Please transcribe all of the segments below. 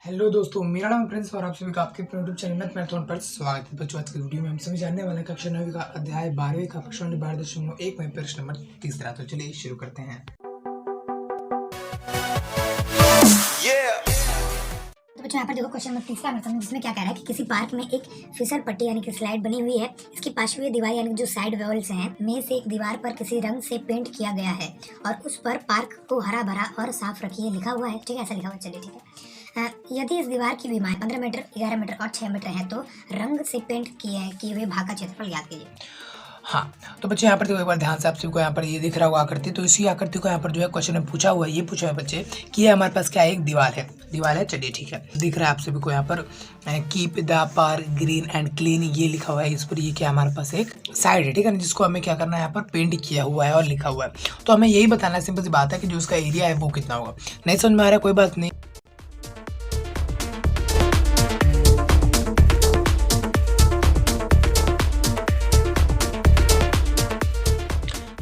Hello दोस्तों, मेरा नाम प्रिंस और आप सभी का आपके यूट्यूब चैनल मैथमेटिक्स पर स्वागत है। बच्चों, आज की वीडियो में हम सभी जानने वाले हैं कक्षा 9 का अध्याय 12 का प्रश्न नंबर 12.1 में प्रश्न नंबर 3। तो चलिए शुरू करते हैं। तो बच्चों यहाँ पर देखो क्वेश्चन नंबर 3 में जिसमें क्या कह रहा है कि किसी पार्क में एक फिसल पट्टी यानी कि स्लाइड बनी हुई है। इसकी पार्श्वीय दीवार यानी जो साइड वॉल्स हैं में से एक दीवार पर किसी रंग से पेंट किया गया है और उस पर पार्क को हरा भरा और साफ रखिए लिखा हुआ है। ठीक है, ऐसा लिखा हुआ है। चलिए ठीक है। यदि इस दीवार की विमाएं 15 मीटर, 11 मीटर और 6 मीटर है तो रंग से पेंट किए हुए भाग का क्षेत्रफल ज्ञात कीजिए। हाँ, तो बच्चे यहाँ पर देखो एक बार ध्यान से, आप सभी को यहाँ पर ये दिख रहा होगा आकृति। तो इसी आकृति को यहाँ पर जो है क्वेश्चन में पूछा हुआ है, ये पूछा है बच्चे कि ये हमारे पास क्या है, एक दीवार है। चलिए ठीक है, दिख रहा है आप सभी को यहाँ पर keep the park green and clean ये लिखा हुआ है। इस पर ये क्या हमारे पास एक साइड है, ठीक है ना, जिसको हमें क्या करना है, यहाँ पर पेंट किया हुआ है और लिखा हुआ है। तो हमें यही बताना है, सिंपल सी बात है कि जो उसका एरिया है वो कितना होगा। नहीं समझ में आ रहा है, कोई बात नहीं।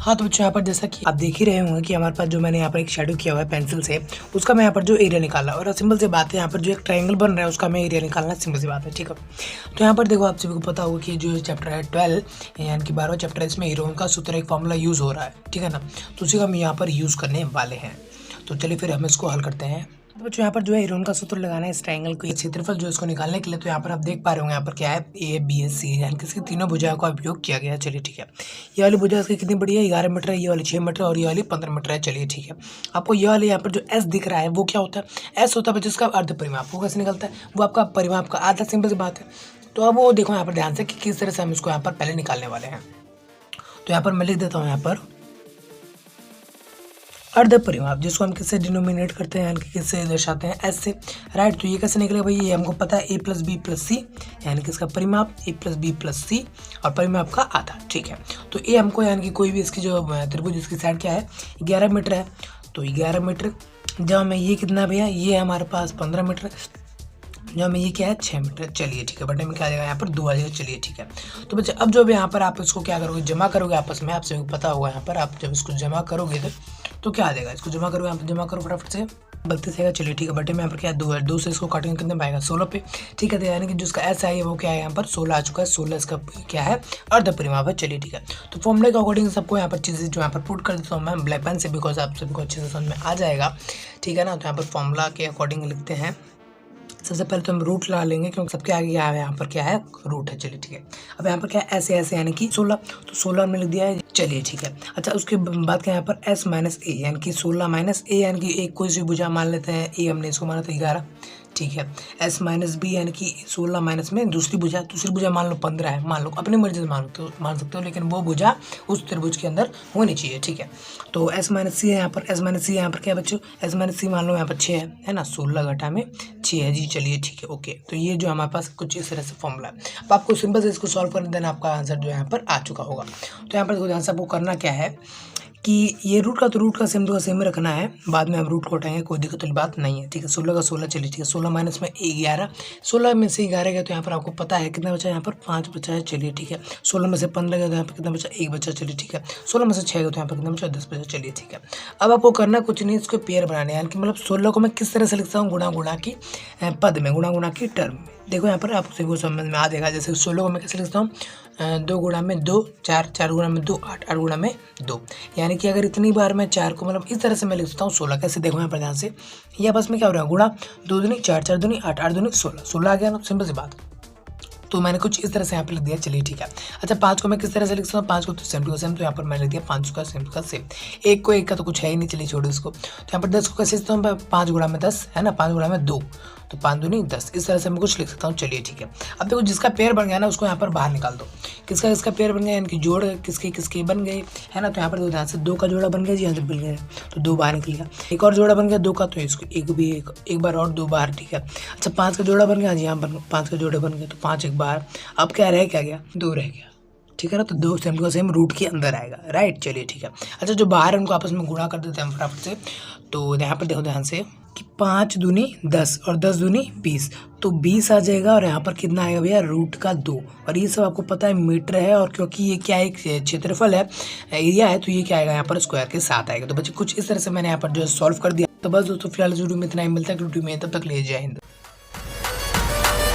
हाँ, तो बच्चों यहाँ पर जैसा कि आप देख ही रहे होंगे कि हमारे पास जो मैंने यहाँ पर एक शेडो किया हुआ है पेंसिल से, उसका मैं यहाँ पर जो एरिया निकाला और सिंपल सी बात है, यहाँ पर जो एक ट्रायंगल बन रहा है उसका मैं एरिया निकालना, सिंपल सी बात है। ठीक है, तो यहाँ पर देखो आप सभी को पता होगा कि जो चैप्टर है 12 यानी कि 12वां चैप्टर है, इसमें हीरोइन का सूत्र एक फॉर्मूला यूज़ हो रहा है, ठीक है ना। तो उसी का हम यहाँ पर यूज़ करने वाले हैं। तो चलिए फिर हम इसको हल करते हैं। तो बच्चों यहाँ पर जो है हीरोइन का सूत्र लगाना है इस ट्रायंगल को क्षेत्रफल जो इसको निकालने के लिए। तो यहाँ पर आप देख पा रहे होंगे यहाँ पर क्या है, ए बी सी यानी कि इसकी तीनों भुजाओं का उपयोग किया गया है। चलिए ठीक है, ये वाली भुजा इसकी कितनी बड़ी है, 11 मीटर है, ये वाली 6 मीटर और ये वाली 15 मीटर है। चलिए ठीक है, आपको ये वाले यहाँ पर जो एस दिख रहा है वो क्या होता है, एस होता है बच्चों इसका अर्ध परिमाप। वो कैसे निकलता है, वो आपका परिमाप का आधा, सिंपल सी बात है। तो अब वो देखो यहाँ पर ध्यान से कि किस तरह से हम इसको यहाँ पर पहले निकालने वाले हैं। तो यहाँ पर मैं लिख देता हूँ यहाँ पर अर्ध परिमाप, जिसको हम किससे डिनोमिनेट करते हैं यानी कि किससे दर्शाते हैं, एस से, राइट। तो ये कैसे निकलेगा भाई, ये हमको पता है ए प्लस बी प्लस सी यानी कि इसका परिमाप ए प्लस बी प्लस सी और परिमाप का आधा। ठीक है, तो ए हमको यानी कि कोई भी इसकी जो त्रिभुज इसकी साइड क्या है, 11 मीटर है। तो 11 मीटर जब हमें ये कितना भैया, ये हमारे पास 15 मीटर, जो हमें ये क्या है 6 मीटर। चलिए ठीक है, बटे में क्या आ जाएगा यहाँ पर 2 आ जाएगा। चलिए ठीक है, तो बच्चे अब जो यहाँ पर आप इसको क्या करोगे, जमा करोगे आपस में, आपसे पता होगा यहाँ पर आप जब इसको जमा करोगे तो क्या आ जाएगा, इसको जमा करोगे, यहाँ पर जमा करो फटाफट से, गलती से आएगा। चलिए ठीक है, बटे में यहाँ पर क्या है 2 है, 2 से इसको काटेंगे कितने पाएगा 16 पे। ठीक है, तो यानी कि जो इसका एस है वो क्या है यहाँ पर 16 आ चुका है। 16 इसका क्या है, अर्ध परिमाप है। चलिए ठीक है, तो फॉर्मूले के अकॉर्डिंग सबको यहाँ पर चीज़ें जो यहाँ पर पुट कर देता हूँ मैं ब्लैक पेन से, बिकॉज आप सभी को अच्छे से समझ में आ जाएगा। ठीक है ना, तो यहाँ पर फॉर्मूला के अकॉर्डिंग लिखते हैं। सबसे पहले तो हम रूट लगा लेंगे क्योंकि सबके आगे यहाँ पर क्या है, रूट है। चलिए ठीक है, अब यहाँ पर क्या है, ऐसे यानी कि 16, तो 16 में लिख दिया है। चलिए ठीक है, अच्छा उसके बाद क्या यहाँ पर s माइनस ए यानी कि 16 माइनस ए यानी कि एक कोई सी भुजा मान लेते हैं, ए हमने इसको माना था 11। ठीक है, s माइनस बी यानी कि 16 माइनस में दूसरी भुजा मान लो 15 है, मान लो अपनी मर्जी से मान सकते हो, लेकिन वो भुजा उस त्रिभुज के अंदर होनी चाहिए। ठीक है, तो s माइनस सी है यहाँ पर, s माइनस सी यहाँ पर क्या है बच्चों, s माइनस सी मान लो यहाँ पर 6 है ना, 16 घटा में 6 है जी। चलिए ठीक है, ओके। तो ये जो हमारे पास कुछ इस तरह से फॉर्मूला है। अब आपको सिंपल से इसको सॉल्व करने देना, आपका आंसर जो यहाँ पर आ चुका होगा। तो यहाँ पर ध्यान से आपको करना क्या है कि ये रूट का सेम तो सेम रखना है, बाद में हम रूट को उठाएंगे, कोई दिक्कत वाली बात नहीं है। ठीक है, 16 का 16, चलिए ठीक है, 16 माइनस में 11, 16 में से 11 गया तो यहाँ पर आपको पता है कितना बचा है, यहाँ पर 5 बचा है। चलिए ठीक है, 16 में से 15 गया तो यहाँ पर कितना बचा, 1 बचा। चलिए ठीक है, 16 में से 6 गया तो यहाँ पर कितना बचा, 10 बचा। चलिए ठीक है, अब आपको करना कुछ नहीं, इसको पेयर बनाने यानी कि मतलब 16 को मैं किस तरह से लिखता हूँ, गुणा की पद में, गुणा की टर्म में। देखो यहाँ पर आप सभी को समझ में आ जाएगा। जैसे 16 को मैं कैसे लिखता हूँ, 2 गुणा में 2 4, 4 गुणा में 2 8, 8 गुणा में 2, यानी कि अगर इतनी बार मैं 4 को मतलब इस तरह से मैं लिख सकता हूँ 16। कैसे, देखो यहाँ पर ध्यान से, ये आपस में क्या हो रहा है, गुणा 2 दूनी 4, 4 दूनी 8, 8 दूनी 16, 16 आ गया ना, सिंपल सी बात। तो मैंने कुछ इस तरह से यहाँ पे लिख दिया। चलिए ठीक है, अच्छा 5 को मैं किस तरह से लिख सकता हूँ, 5 को तो सेम टू सेम, तो यहाँ पर मैंने लिख दिया 5 का सेम टू सेम। 1 को 1 का तो कुछ है ही नहीं, चलिए छोड़ो इसको। तो यहाँ पर 10 को कैसे लिखता हूँ, 5 गुणा में 10 है ना, 5 गुणा में 2, तो 5 दूनी 10, इस तरह से मैं कुछ लिख सकता हूँ। चलिए ठीक है, अब देखो जिसका पेयर बन गया ना उसको यहाँ पर बाहर निकाल दो। किसका पेयर बन गया यानी कि जोड़ किसके बन गए है ना। तो यहाँ पर दो ध्यान से, 2 का जोड़ा बन गया जी, यहाँ से मिल गया, तो 2 बाहर निकल गया। एक और जोड़ा बन गया 2 का, तो इसको एक बार और 2 बाहर। ठीक है, अच्छा 5 का जोड़ा बन गया जी, यहाँ पर 5 का जोड़े बन गए, तो 5 एक बार। अब क्या रह गया, 2 रह गया। ठीक है ना, तो 2 सेम टू सेम रूट के अंदर आएगा, राइट। चलिए ठीक है, अच्छा जो बाहर है उनको आपस में गुणा कर देते हैं फटाफट से। तो यहाँ पर देखो ध्यान से कि 5 दूनी 10 और 10 दूनी 20, तो 20 आ जाएगा। और यहाँ पर कितना आएगा भैया, रूट का 2, और ये सब आपको पता है मीटर है, और क्योंकि ये क्या एक क्षेत्रफल है, एरिया है, तो ये क्या आएगा यहाँ पर स्क्वायर के साथ आएगा। तो बच्चे कुछ इस तरह से मैंने यहाँ पर जो सॉल्व कर दिया। तो बस दोस्तों फिलहाल वीडियो में इतना ही, मिलता है वीडियो में, तब तक ले जय हिंद।